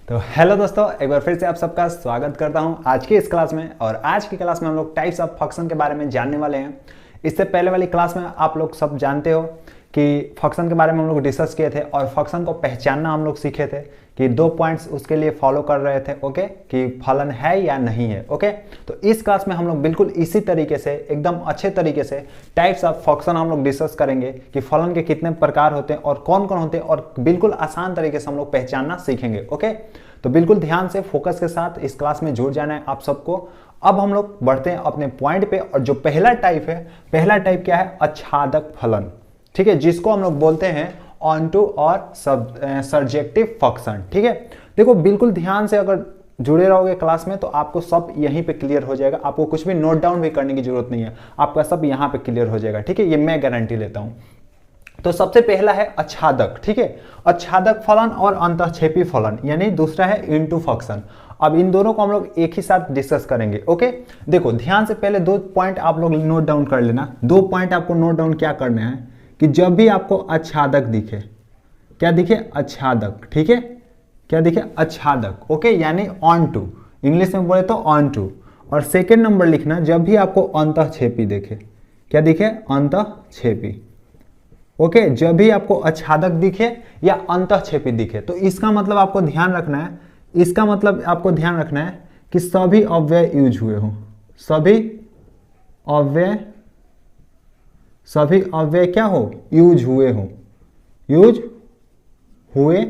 तो हेलो दोस्तों, एक बार फिर से आप सबका स्वागत करता हूं आज की इस क्लास में। और आज की क्लास में हम लोग टाइप्स ऑफ फंक्शन के बारे में जानने वाले हैं। इससे पहले वाली क्लास में आप लोग सब जानते हो कि फंक्शन के बारे में हम लोग डिस्कस किए थे और फंक्शन को पहचानना हम लोग सीखे थे कि 2 पॉइंट्स उसके लिए फॉलो कर रहे थे, ओके, कि फलन है या नहीं है, ओके। तो इस क्लास में हम लोग बिल्कुल इसी तरीके से एकदम अच्छे तरीके से टाइप्स ऑफ फंक्शन हम लोग डिस्कस करेंगे कि फलन के कितने प्रकार होते हैं और कौन कौन होते हैं, और बिल्कुल आसान तरीके से हम लोग पहचानना सीखेंगे, ओके। तो बिल्कुल ध्यान से फोकस के साथ इस क्लास में जुड़ जाना है आप सबको। अब हम लोग बढ़ते हैं अपने पॉइंट पे, और जो पहला टाइप है, पहला टाइप क्या है? आच्छादक फलन, ठीक है, जिसको हम लोग बोलते हैं ऑनटू और सर्जेक्टिव फंक्शन, ठीक है। देखो बिल्कुल ध्यान से अगर जुड़े रहोगे क्लास में तो आपको सब यहीं पे क्लियर हो जाएगा। आपको कुछ भी नोट डाउन भी करने की जरूरत नहीं है, आपका सब यहाँ पे क्लियर हो जाएगा, ठीक है, ये मैं गारंटी लेता हूँ। तो सबसे पहला है आच्छादक, ठीक है, आच्छादक फलन और अंतःक्षेपी फलन, यानी दूसरा है इनटू फंक्शन। अब इन दोनों को हम लोग एक ही साथ डिस्कस करेंगे, ओके। देखो ध्यान से पहले 2 पॉइंट आप लोग नोट डाउन कर लेना। 2 पॉइंट आपको नोट डाउन क्या करने हैं कि जब भी आपको आच्छादक दिखे, क्या दिखे? आच्छादक, ठीक है, क्या दिखे? आच्छादक, ओके, यानी ऑन टू, इंग्लिश में बोले तो ऑन टू। और सेकेंड नंबर लिखना, जब भी आपको अंतःक्षेपी दिखे, क्या दिखे? अंतःक्षेपी, ओके। जब भी आपको आच्छादक दिखे या अंतःक्षेपी दिखे तो इसका मतलब आपको ध्यान रखना है, इसका मतलब आपको ध्यान रखना है कि सभी अव्यय यूज हुए हो, सभी अव्यय क्या हो? यूज हुए हो, यूज हुए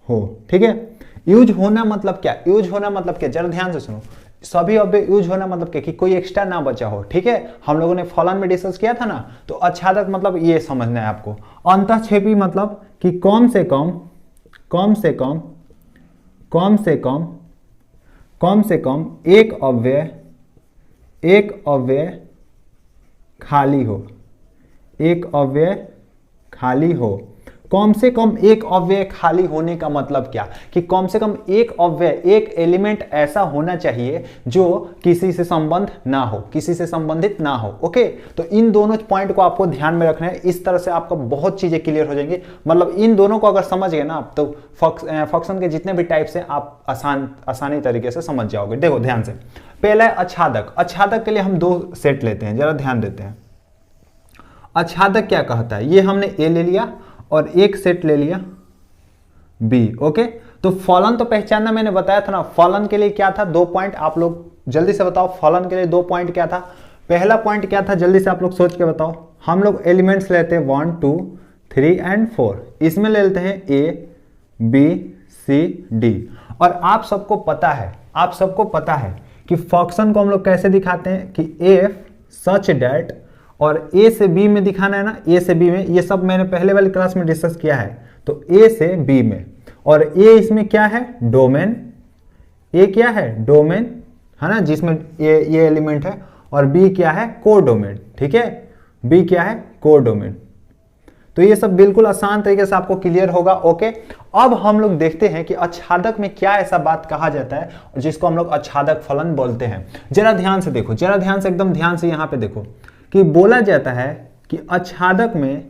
हो, ठीक है। यूज होना मतलब क्या? यूज होना मतलब क्या? जरा ध्यान से सुनो। सभी अव्यय यूज होना मतलब क्या? कि कोई एक्स्ट्रा ना बचा हो, ठीक है। हम लोगों ने फलन में डिस्कस किया था ना, तो आच्छादक मतलब ये समझना है आपको। अंतःक्षेपी मतलब कि कम से कम एक अव्यय खाली हो, एक अव्यय खाली हो। कम से कम एक अव्यय खाली होने का मतलब क्या? कि कम से कम एक अव्यय, एक एलिमेंट ऐसा होना चाहिए जो किसी से संबंध ना हो, किसी से संबंधित ना हो, ओके। तो इन दोनों पॉइंट को आपको ध्यान में रखना है। इस तरह से आपको बहुत चीजें क्लियर हो जाएंगी। मतलब इन दोनों को अगर समझ गए ना आप, तो फंक्शन के जितने भी टाइप्स हैं आप आसानी तरीके से समझ जाओगे। देखो ध्यान से, पहला है आच्छादक। आच्छादक के लिए हम 2 सेट लेते हैं, जरा ध्यान देते हैं। आच्छादक क्या कहता है? ये हमने ए ले लिया और एक सेट ले लिया बी, ओके। तो फलन तो पहचानना मैंने बताया था ना। फलन के लिए क्या था? 2 पॉइंट। आप लोग जल्दी से बताओ, फलन के लिए 2 पॉइंट क्या था? पहला पॉइंट क्या था? जल्दी से आप लोग सोच के बताओ। हम लोग एलिमेंट्स लेते हैं 1 2 3 एंड 4। इसमें ले लेते हैं ए बी सी डी। और आप सबको पता है कि फंक्शन को हम लोग कैसे दिखाते हैं कि एफ सच डेट, और ए से बी में दिखाना है ना, ए से बी में, ये सब मैंने पहले वाली क्लास में डिस्कस किया है। तो ए से बी में, और ए इसमें क्या है? डोमेन। ए क्या है? डोमेन, है ना, जिसमें ये एलिमेंट है। और बी क्या है? कोडोमेन, ठीक है। बी क्या है? कोडोमेन। तो ये सब बिल्कुल आसान तरीके से आपको क्लियर होगा, ओके। अब हम लोग देखते हैं कि आच्छादक में क्या ऐसा बात कहा जाता है जिसको हम लोग आच्छादक फलन बोलते हैं। जरा ध्यान से देखो, जरा ध्यान से, एकदम ध्यान से यहां पे देखो कि बोला जाता है कि आच्छादक में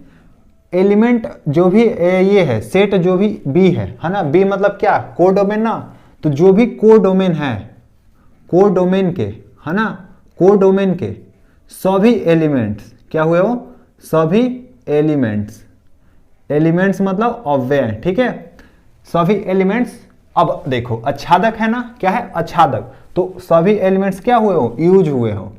एलिमेंट जो भी ये है, सेट जो भी बी है ना, बी मतलब क्या? कोडोमेन ना। तो जो भी कोडोमेन है, कोडोमेन के, है ना, कोडोमेन के सभी एलिमेंट्स क्या हुए हो? सभी एलिमेंट्स मतलब अव्यय, ठीक है, सभी एलिमेंट्स। अब देखो आच्छादक है ना, क्या है? आच्छादक। तो सभी एलिमेंट्स क्या हुए हो? यूज हुए हो।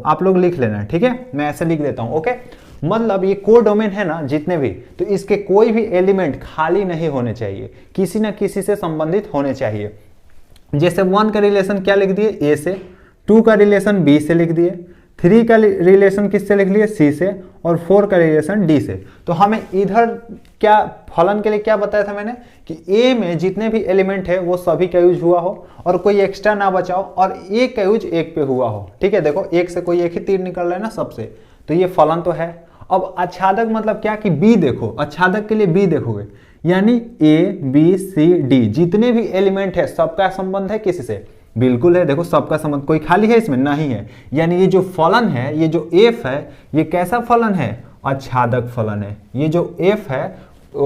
आप लोग लिख लेना, ठीक है, मैं ऐसे लिख देता हूं, ओके। मतलब ये कोडोमेन है ना, जितने भी, तो इसके कोई भी एलिमेंट खाली नहीं होने चाहिए, किसी ना किसी से संबंधित होने चाहिए। जैसे 1 का रिलेशन क्या लिख दिए? ए से। 2 का रिलेशन बी से लिख दिए। 3 का रिलेशन किससे लिख लिए? सी से। और 4 का रिलेशन डी से। तो हमें इधर क्या फलन के लिए क्या बताया था मैंने? कि ए में जितने भी एलिमेंट है वो सभी का यूज हुआ हो और कोई एक्स्ट्रा ना बचाओ, और एक का यूज एक पे हुआ हो, ठीक है। देखो एक से कोई एक ही तीर निकल रहा है ना सबसे, तो ये फलन तो है। अब आच्छादक मतलब क्या? कि बी देखो, आच्छादक के लिए बी देखोगे, यानी ए बी सी डी जितने भी एलिमेंट है सबका संबंध है किसी से? बिल्कुल है। देखो सबका संबंध, कोई खाली है इसमें? नहीं है। यानी ये जो फलन है, ये जो एफ है, ये कैसा फलन है? आच्छादक फलन है। ये जो एफ है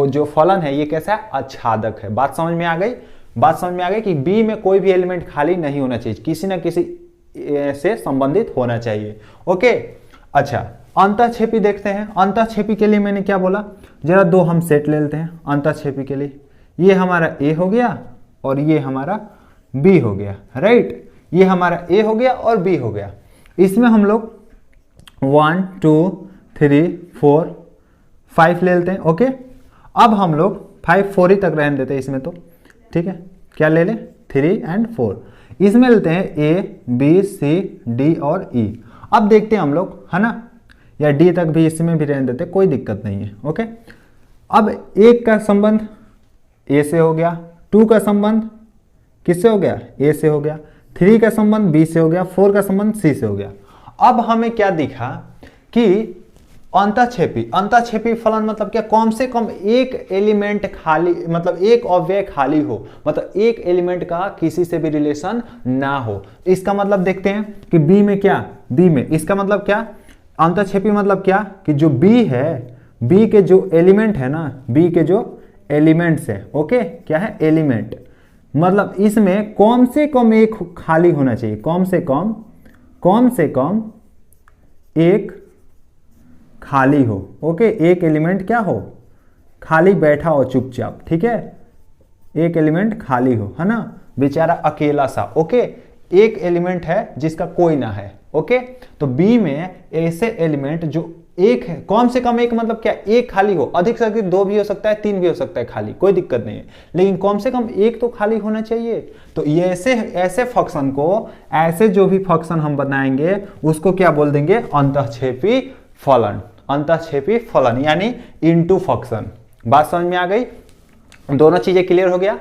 जो फलन है ये कैसा है, आच्छादक है। बात समझ में आ गई, बात समझ में आ गई कि बी में कोई भी एलिमेंट खाली नहीं होना चाहिए, किसी ना किसी से संबंधित होना चाहिए। ओके, अच्छा अंतःक्षेपी देखते हैं। अंतःक्षेपी के लिए मैंने क्या बोला, जरा दो हम सेट ले लेते हैं अंतःक्षेपी के लिए। ये हमारा ए हो गया और ये हमारा बी हो गया, राइट। ये हमारा ए हो गया और बी हो गया। इसमें हम लोग 1 2 3 4 5 ले लेते हैं। ओके, अब हम लोग 5 4 ही तक रहने देते हैं इसमें, तो ठीक है, क्या ले लें 3 और 4। इसमें लेते हैं ए बी सी डी और ई। अब देखते हैं हम लोग, है ना, या डी तक भी इसमें भी रहने देते, कोई दिक्कत नहीं है। ओके, अब एक का संबंध ए से हो गया, 2 का संबंध किससे हो गया, ए से हो गया, 3 का संबंध बी से हो गया, 4 का संबंध सी से हो गया। अब हमें क्या दिखा कि अंतःक्षेपी फलन मतलब क्या, कम से कम एक एलिमेंट खाली, मतलब एक अव्यय खाली हो, मतलब एक एलिमेंट का किसी से भी रिलेशन ना हो। इसका मतलब देखते हैं कि बी में क्या, बी में इसका मतलब क्या, अंतःक्षेपी मतलब क्या कि जो बी है, बी के जो एलिमेंट है ना, बी के जो एलिमेंट्स है, ओके, क्या है एलिमेंट, मतलब इसमें कम से कम एक खाली होना चाहिए, कम से कम एक खाली हो। ओके, एक एलिमेंट क्या हो, खाली बैठा हो चुपचाप, ठीक है, एक एलिमेंट खाली हो, है ना, बेचारा अकेला सा। ओके, एक एलिमेंट है जिसका कोई ना है। ओके, तो बी में ऐसे एलिमेंट जो एक है, कम से कम एक मतलब क्या, एक खाली हो, अधिक से अधिक 2 भी हो सकता है, 3 भी हो सकता है खाली, कोई दिक्कत नहीं है, लेकिन कम से कम एक तो खाली होना चाहिए। तो ये ऐसे फंक्शन को, ऐसे जो भी फंक्शन हम बनाएंगे उसको क्या बोल देंगे, अंतःक्षेपी फलन। अंतःक्षेपी फलन यानी इनटू फंक्शन। बात समझ में आ गई, दोनों चीजें क्लियर हो गया।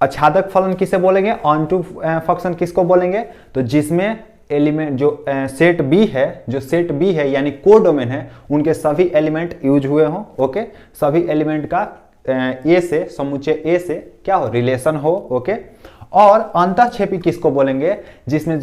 आच्छादक फलन किसे बोलेंगे, ऑनटू फंक्शन किसको बोलेंगे, तो जिसमें एलिमेंट जो सेट बी है, जो सेट बी है यानी कोडोमेन है, उनके सभी एलिमेंट यूज हुए हों। ओके, सभी एलिमेंट का ए से, समुच्चय ए से क्या हो, रिलेशन हो। ओके, और अंतःक्षेपी किसको बोलेंगे, जिसमें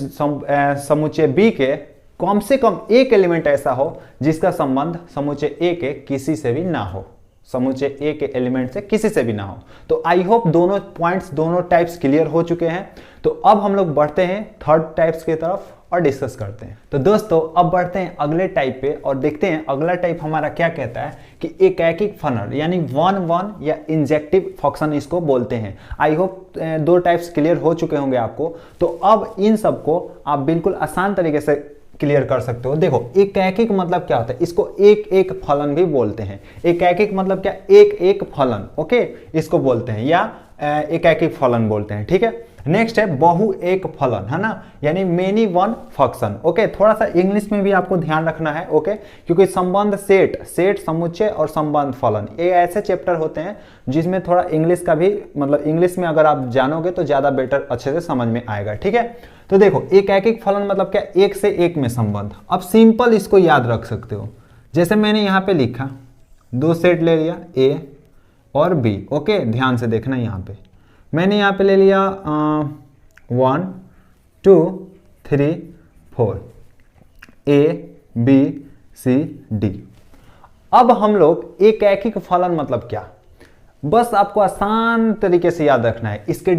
समुच्चय बी के कम से कम एक एलिमेंट ऐसा हो जिसका संबंध समुच्चय ए के किसी से भी ना हो, समुच्चय ए के एलिमेंट से किसी से भी ना हो। तो आई होप दोनों पॉइंट्स, दोनों टाइप्स क्लियर हो चुके हैं। तो अब हम लोग बढ़ते हैं थर्ड टाइप्स की तरफ और डिस्कस करते हैं। तो दोस्तों अब बढ़ते हैं अगले टाइप पे और देखते हैं अगला टाइप हमारा क्या कहता है कि एकैकिक फलन यानी 1-1 या इंजेक्टिव फंक्शन इसको बोलते हैं। आई होप 2 टाइप्स क्लियर हो चुके होंगे आपको। तो अब इन सबको आप बिल्कुल आसान तरीके से क्लियर कर सकते हो। देखो एकैकिक मतलब क्या होता है, इसको एक एक फलन भी बोलते हैं। एकैकिक मतलब क्या, एक एक फलन, ओके, इसको बोलते हैं या एकैकिक फलन बोलते हैं, ठीक है। नेक्स्ट है बहु एक फलन, है ना, यानी मेनी वन फंक्शन। ओके, थोड़ा सा इंग्लिश में भी आपको ध्यान रखना है, ओके, क्योंकि संबंध सेट समुच्चय और संबंध फलन ये ऐसे चैप्टर होते हैं जिसमें थोड़ा इंग्लिश का भी, मतलब इंग्लिश में अगर आप जानोगे तो ज्यादा बेटर अच्छे से समझ में आएगा, ठीक है। तो देखो एकैकिक फलन मतलब क्या, एक से एक में संबंध। अब सिंपल इसको याद रख सकते हो, जैसे मैंने यहाँ पे लिखा 2 सेट ले लिया ए और बी। ओके, ध्यान से देखना, यहाँ पे मैंने यहाँ पे ले लिया 1 2 3 4 ए बी सी डी। अब हम लोग एकैकिक फलन मतलब क्या, बस आपको आसान तरीके से याद रखना है। इसके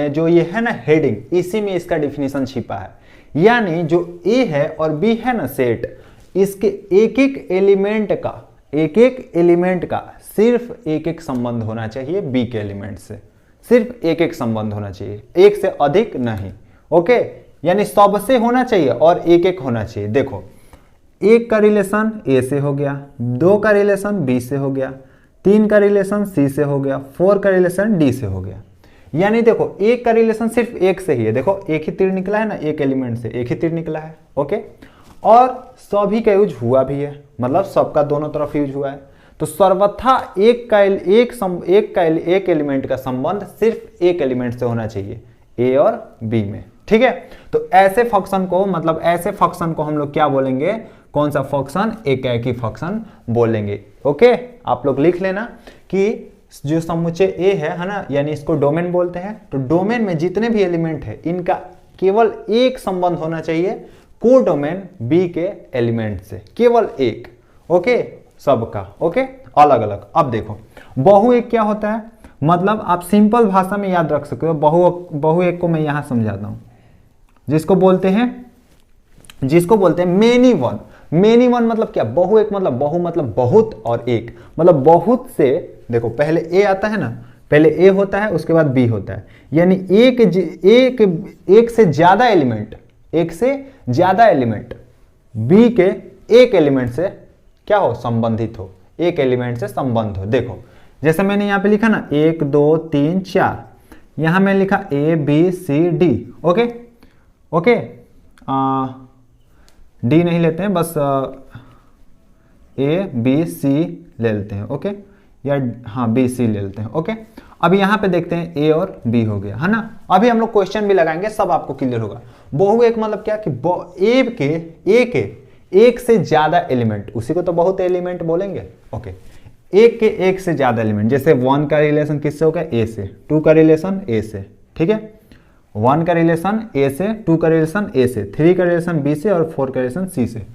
जो ये है ना हेडिंग, इसी में इसका डिफिनीशन छिपा है। यानी जो ए है और बी है ना सेट, इसके एक एक एलिमेंट का सिर्फ एक एक संबंध होना चाहिए बी के एलिमेंट से, सिर्फ एक एक संबंध होना चाहिए, एक से अधिक नहीं। ओके, यानी सबसे होना चाहिए और एक एक होना चाहिए। देखो एक का रिलेशन ए से हो गया, 2 का रिलेशन बी से हो गया, 3 का रिलेशन सी से हो गया, 4 का रिलेशन डी से हो गया। यानी देखो एक का रिलेशन सिर्फ एक से ही है, देखो एक ही तीर निकला है ना, एक एलिमेंट से एक ही तीर निकला है। ओके, और सभी का यूज हुआ भी है, मतलब सबका दोनों तरफ यूज हुआ है। तो सर्वथा एक एलिमेंट का संबंध सिर्फ एक एलिमेंट से होना चाहिए, ए और बी में, ठीक है। तो ऐसे फंक्शन को, मतलब ऐसे फंक्शन को हम लोग क्या बोलेंगे, कौन सा फंक्शन, एकैकी फंक्शन बोलेंगे। ओके, आप लोग लिख लेना कि जो समुच्चय ए है ना, यानी इसको डोमेन बोलते हैं। तो डोमेन में जितने भी एलिमेंट है इनका केवल एक संबंध होना चाहिए कोडोमेन बी के एलिमेंट से, केवल एक। ओके, सबका। ओके, अलग अलग। अब देखो बहु एक क्या होता है, मतलब आप सिंपल भाषा में याद रख सकते हो। बहु एक को मैं यहां समझाता हूं, जिसको बोलते हैं मेनी वन। मेनी वन मतलब क्या, बहु एक मतलब बहु मतलब बहुत और एक मतलब बहुत से। देखो पहले ए आता है ना, पहले ए होता है उसके बाद बी होता है, यानी एक से ज्यादा एलिमेंट बी के एक एलिमेंट से क्या हो, संबंधित हो, एक एलिमेंट से संबंध हो। देखो जैसे मैंने यहां पे लिखा ना 1 2 3 4, यहां मैंने लिखा A B C D. Okay okay, D नहीं लेते हैं, बस ए बी सी ले लेते हैं। ओके, या हाँ बी सी ले लेते हैं। ओके, अब यहां पे देखते हैं ए और बी हो गया है ना। अभी हम लोग क्वेश्चन भी लगाएंगे, सब आपको क्लियर होगा। बहु एक मतलब क्या कि ए के एक से ज्यादा एलिमेंट, उसी को तो बहुत एलिमेंट बोलेंगे। ओके, एक के एक से ज्यादा एलिमेंट, जैसे 1 का रिलेशन किससे हो गया, ए से, 2 का रिलेशन ए से, ठीक है, 1 का रिलेशन ए से, 2 का रिलेशन ए से, 3 का रिलेशन बी से और 4 का रिलेशन सी से।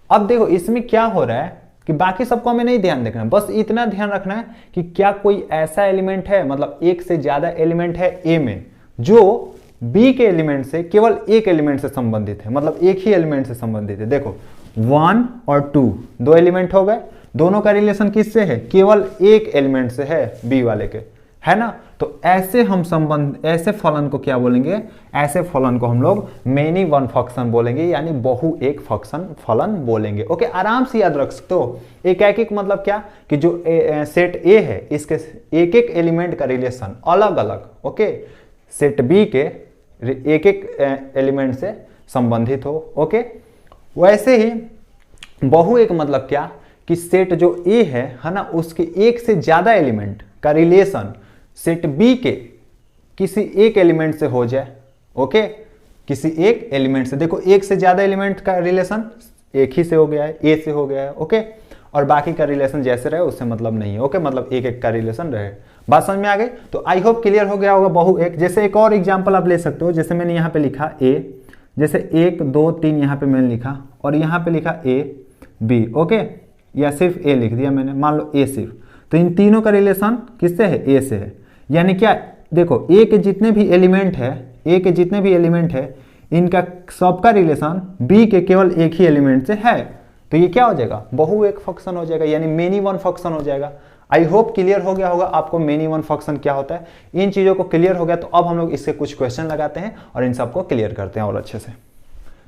अब देखो इसमें क्या हो रहा है कि बाकी सबको हमें नहीं ध्यान रखना है, बस इतना ध्यान रखना है कि क्या कोई ऐसा एलिमेंट है, मतलब एक से ज्यादा एलिमेंट है ए में, जो बी के एलिमेंट से केवल एक एलिमेंट से संबंधित है, मतलब एक ही एलिमेंट से संबंधित है। देखो 1 और 2 दो एलिमेंट हो गए, दोनों का रिलेशन किससे है, केवल एक एलिमेंट से है, बी वाले के, है ना। तो ऐसे हम संबंध, ऐसे फलन को क्या बोलेंगे, ऐसे फलन को हम लोग मेनी वन फंक्शन बोलेंगे, यानी बहु एक फलन बोलेंगे। ओके, आराम से याद रख सकते हो। एक मतलब क्या कि जो सेट ए है इसके एक एक एलिमेंट का रिलेशन अलग अलग, ओके, सेट बी के एक एक एलिमेंट से संबंधित हो। ओके, वैसे ही बहु एक मतलब क्या कि सेट जो ए है ना, उसके एक से ज्यादा एलिमेंट का रिलेशन सेट बी के किसी एक एलिमेंट से हो जाए। ओके, किसी एक एलिमेंट से, देखो एक से ज्यादा एलिमेंट का रिलेशन एक ही से हो गया है, ए से हो गया है। ओके, और बाकी का रिलेशन जैसे रहे उससे मतलब नहीं है। ओके, मतलब एक एक का रिलेशन रहे। बात समझ में आ गई? तो आई होप क्लियर हो गया होगा बहु एक। जैसे एक और एग्जांपल आप ले सकते हो, जैसे मैंने यहाँ पे लिखा ए, जैसे 1 2 3 यहाँ पे मैंने लिखा और यहाँ पे लिखा ए बी। ओके, या सिर्फ ए लिख दिया मैंने, मान लो ए सिर्फ, तो इन तीनों का रिलेशन किससे है, ए से है। यानी क्या, देखो ए के जितने भी एलिमेंट है, इनका सबका रिलेशन बी के केवल एक ही एलिमेंट से है। तो ये क्या हो जाएगा, बहु एक फंक्शन हो जाएगा, यानी मेनी वन फंक्शन हो जाएगा। आई होप क्लियर हो गया होगा आपको मेनी वन फंक्शन क्या होता है। इन चीजों को क्लियर हो गया तो अब हम लोग इससे कुछ क्वेश्चन लगाते हैं और इन सबको क्लियर करते हैं और अच्छे से।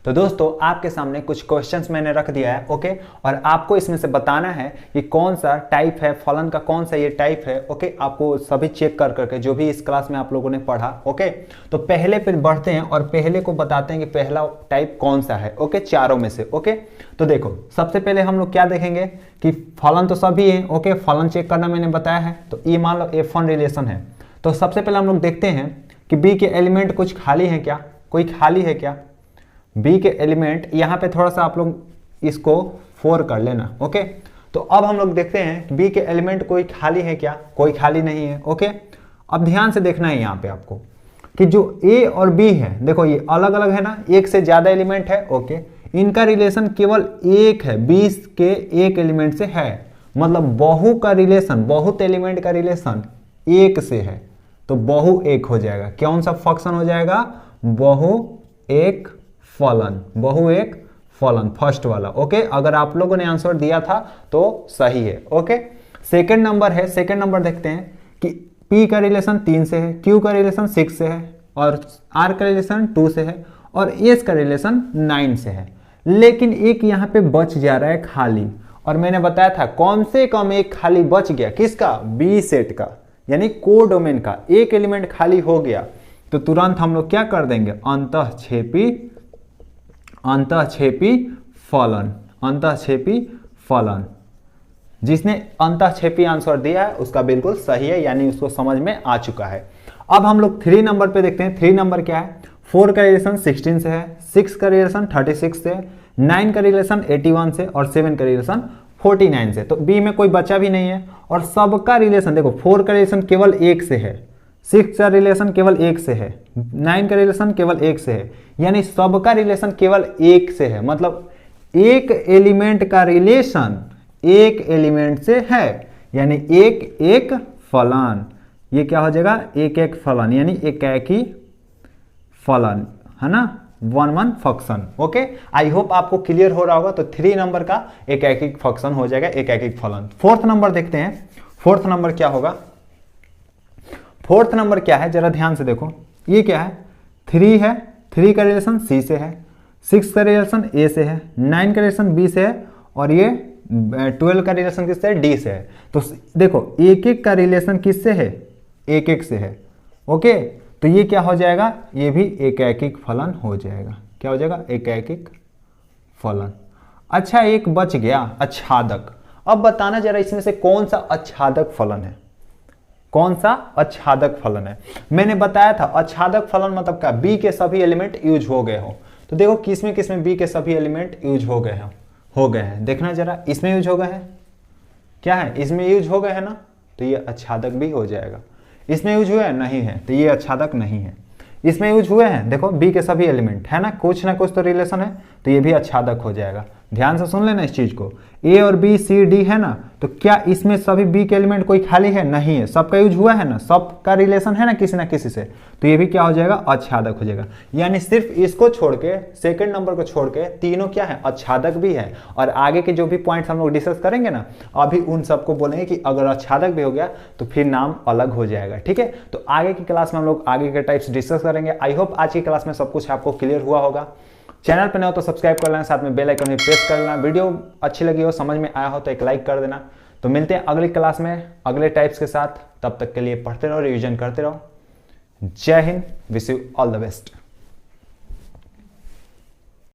तो दोस्तों आपके सामने कुछ क्वेश्चंस मैंने रख दिया है। ओके, और आपको इसमें से बताना है कि कौन सा टाइप है फलन का, कौन सा ये टाइप है। ओके, आपको सभी चेक कर करके जो भी इस क्लास में आप लोगों ने पढ़ा। ओके, तो पहले फिर बढ़ते हैं और पहले को बताते हैं कि पहला टाइप कौन सा है। ओके, चारों में से। ओके, तो देखो सबसे पहले हम लोग क्या देखेंगे कि फलन तो सभी है। ओके, फलन चेक करना मैंने बताया है। तो ये मान लो F1 रिलेशन है, तो सबसे पहले हम लोग देखते हैं कि बी के एलिमेंट कुछ खाली है क्या, कोई खाली है क्या। बी के एलिमेंट यहाँ पे थोड़ा सा आप लोग इसको 4 कर लेना। ओके, तो अब हम लोग देखते हैं कि बी के एलिमेंट कोई खाली है क्या, कोई खाली नहीं है। ओके, अब ध्यान से देखना है यहाँ पे आपको कि जो ए और बी है, देखो ये अलग अलग है ना, एक से ज्यादा एलिमेंट है। ओके, इनका रिलेशन केवल एक है, 20 के एक एलिमेंट से है, मतलब बहु का रिलेशन, बहुत एलिमेंट का रिलेशन एक से है, तो बहु एक हो जाएगा। कौन सा फंक्शन हो जाएगा, बहु एक फलन, बहु एक फलन, फर्स्ट वाला। ओके, अगर आप लोगों ने आंसर दिया था तो सही है। ओके, सेकंड नंबर है, सेकंड नंबर देखते हैं कि P का रिलेशन 3 से है, Q का रिलेशन 6 से है और R का रिलेशन 2 से है और S का रिलेशन 9 से है। लेकिन एक यहाँ पे बच जा रहा है खाली, और मैंने बताया था कम से कम एक खाली बच गया, किसका, बी सेट का, यानी कोडोमेन का एक एलिमेंट खाली हो गया। तो तुरंत हम लोग क्या कर देंगे, अंतःक्षेपी फलन। जिसने अंतःक्षेपी आंसर दिया है उसका बिल्कुल सही है, यानी उसको समझ में आ चुका है। अब हम लोग 3 नंबर पे देखते हैं। 3 नंबर क्या है, 4 का रिलेशन 16 से है, 6 का रिलेशन 36 से, 9 का रिलेशन 81 से और 7 का रिलेशन 49 से। तो बी में कोई बचा भी नहीं है और सबका रिलेशन देखो, 4 का रिलेशन केवल 1 से है, 6 का रिलेशन केवल 1 से है, 9 का रिलेशन केवल 1 से है, यानी सबका रिलेशन केवल 1 से है। मतलब एक एलिमेंट का रिलेशन एक एलिमेंट से है, यानी एक एक फलन, ये क्या हो जाएगा, एक एक फलन यानी एकाकी फलन, है ना, 1 1 फंक्शन। ओके, आई होप आपको क्लियर हो रहा होगा। तो 3 नंबर का एकाकी फंक्शन हो जाएगा, एकाकी फलन। 4th नंबर देखते हैं, 4th नंबर क्या होगा। 4th नंबर क्या है, जरा ध्यान से देखो, ये क्या है, 3 है, 3 का रिलेशन सी से है, 6 का रिलेशन ए से है, 9 का रिलेशन बी से है, और ये 12 का रिलेशन किससे है, डी से है। तो देखो एक एक का रिलेशन किससे है, एक एक से है। ओके, तो ये क्या हो जाएगा, ये भी एकैकिक फलन हो जाएगा। क्या हो जाएगा, एकैकिक फलन। अच्छा, एक बच गया आच्छादक। अब बताना जरा इसमें से कौन सा आच्छादक फलन है, कौन सा आच्छादक फलन है। मैंने बताया था आच्छादक फलन मतलब क्या, बी के सभी एलिमेंट यूज हो गए हो। तो देखो किसमें किसमें बी के सभी एलिमेंट यूज हो गए हैं, देखना जरा, इसमें यूज हो गए हैं, क्या है, इसमें यूज हो गए हैं ना, तो ये आच्छादक भी हो जाएगा। इसमें यूज हुए हैं, नहीं है, तो ये आच्छादक नहीं है। इसमें यूज हुए हैं, देखो बी के सभी एलिमेंट है ना कुछ तो रिलेशन है, तो ये भी आच्छादक हो जाएगा। ध्यान से सुन लेना इस चीज को, ए और बी सी डी है ना, तो क्या इसमें सभी बी के एलिमेंट कोई खाली है, नहीं है, सबका यूज हुआ है ना, सबका रिलेशन है ना किसी से, तो ये भी क्या हो जाएगा, आच्छादक हो जाएगा। यानी सिर्फ इसको छोड़ के, सेकंड नंबर को छोड़ के तीनों क्या है, आच्छादक भी है। और आगे के जो भी पॉइंट्स हम लोग डिस्कस करेंगे ना, अभी उन सबको बोलेंगे कि अगर आच्छादक भी हो गया तो फिर नाम अलग हो जाएगा। ठीक है, तो आगे की क्लास में हम लोग आगे के टाइप्स डिस्कस करेंगे। आई होप आज की क्लास में सब कुछ आपको क्लियर हुआ होगा। चैनल पर नए हो तो सब्सक्राइब कर लेना, साथ में बेल आइकन भी प्रेस कर लेना। वीडियो अच्छी लगी हो, समझ में आया हो तो एक लाइक कर देना। तो मिलते हैं अगली क्लास में अगले टाइप्स के साथ, तब तक के लिए पढ़ते रहो, रिवीजन करते रहो। जय Hind, wish you all the best.